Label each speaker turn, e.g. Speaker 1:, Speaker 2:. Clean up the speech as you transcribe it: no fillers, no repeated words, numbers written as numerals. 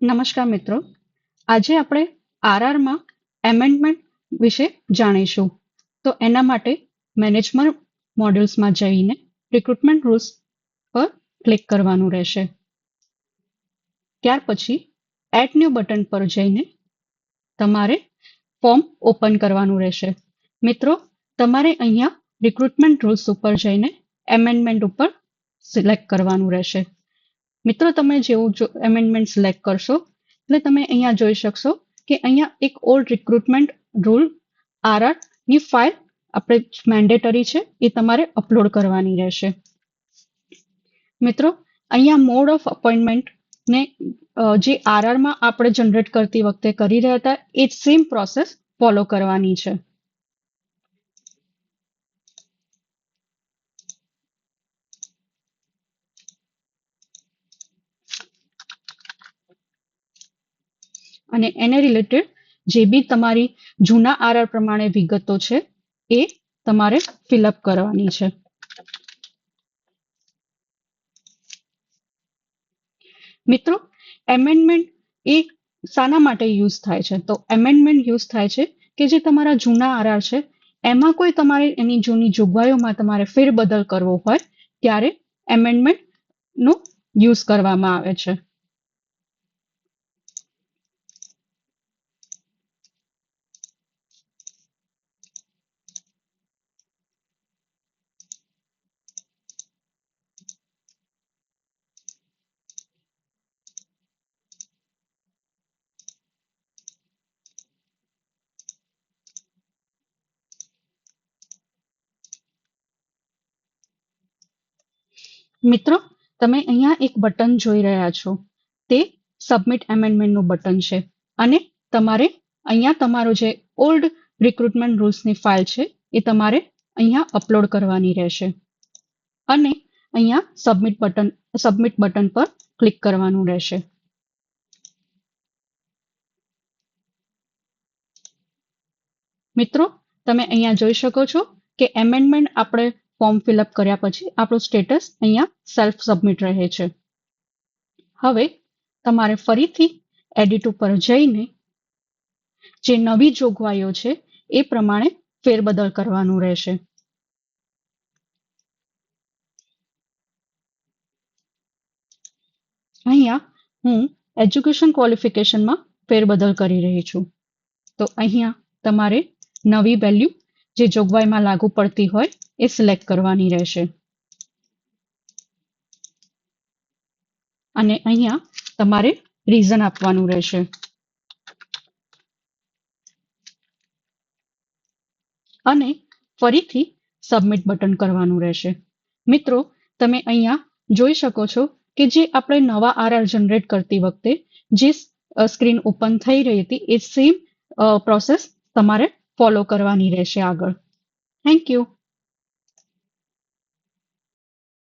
Speaker 1: નમસ્કાર મિત્રો, આજે આપણે આરઆરમાં એમેન્ડમેન્ટ વિશે જાણીશું. તો એના માટે મેનેજમેન્ટ મોડ્યુલ્સમાં જઈને રિક્રુટમેન્ટ રૂલ્સ પર ક્લિક કરવાનું રહેશે. ત્યાર પછી એડ ન્યૂ બટન પર જઈને તમારે ફોર્મ ઓપન કરવાનું રહેશે. મિત્રો, તમારે અહીંયા રિક્રુટમેન્ટ રૂલ્સ ઉપર જઈને એમેન્ડમેન્ટ ઉપર સિલેક્ટ કરવાનું રહેશે. મિત્રો, તમે જેવું એમેન્ડમેન્ટ સિલેક્ટ કરશો એટલે તમે અહીંયા જોઈ શકશો કે અહીંયા એક ઓલ્ડ રિક્રુટમેન્ટ રૂલ આરઆર ની ફાઇલ આપણે મેન્ડેટરી છે એ તમારે અપલોડ કરવાની રહેશે. મિત્રો, અહીંયા મોડ ઓફ અપોઇન્ટમેન્ટ ને જે આરઆરમાં આપણે જનરેટ કરતી વખતે કરી રહ્યા હતા એ સેમ પ્રોસેસ ફોલો કરવાની છે. અને એને રિલેટેડ જે બી તમારી જૂના આરઆર પ્રમાણે વિગતો છે એ તમારે ફિલઅપ કરવાની છે. મિત્રો, એમેન્ડમેન્ટ એ શાના માટે યુઝ થાય છે? તો એમેન્ડમેન્ટ યુઝ થાય છે કે જે તમારા જૂના આરઆર છે એમાં કોઈ તમારે એની જૂની જોગવાઈઓમાં તમારે ફેરબદલ કરવો હોય ત્યારે એમેન્ડમેન્ટ નો યુઝ કરવામાં આવે છે. મિત્રો, તમે અહીંયા એક બટન જોઈ રહ્યા છો તે સબમિટ એમેન્ડમેન્ટનું બટન છે અને તમારે અહીંયા તમારો જે ઓલ્ડ રિક્રુટમેન્ટ રૂલ્સની ફાઇલ છે એ તમારે અહીંયા અપલોડ કરવાની રહેશે અને અહીંયા સબમિટ બટન પર ક્લિક કરવાનું રહેશે. મિત્રો, તમે અહીંયા જોઈ શકો છો કે એમેન્ડમેન્ટ આપણે ફોર્મ ફિલઅપ કર્યા પછી આપણું સ્ટેટસ અહીંયા સેલ્ફ સબમિટ રહે છે. હવે તમારે ફરીથી એડિટ ઉપર જઈને જે નવી જોગવાઈઓ છે એ પ્રમાણે ફેરબદલ કરવાનું રહેશે. અહીંયા હું એજ્યુકેશન ક્વોલિફિકેશનમાં ફેરબદલ કરી રહી છું. તો અહીંયા તમારે નવી વેલ્યુ જે જોગવાઈમાં લાગુ પડતી હોય એ સિલેક્ટ કરવાની રહેશે અને અહીંયા તમારે રીઝન આપવાનું રહેશે અને ફરીથી સબમિટ બટન કરવાનું રહેશે. મિત્રો, તમે અહીંયા જોઈ શકો છો કે જે આપણે નવા આરઆર જનરેટ કરતી વખતે જે સ્ક્રીન ઓપન થઈ રહી હતી એ સેમ પ્રોસેસ તમારે ફોલો કરવાની રહેશે આગળ. Thank you.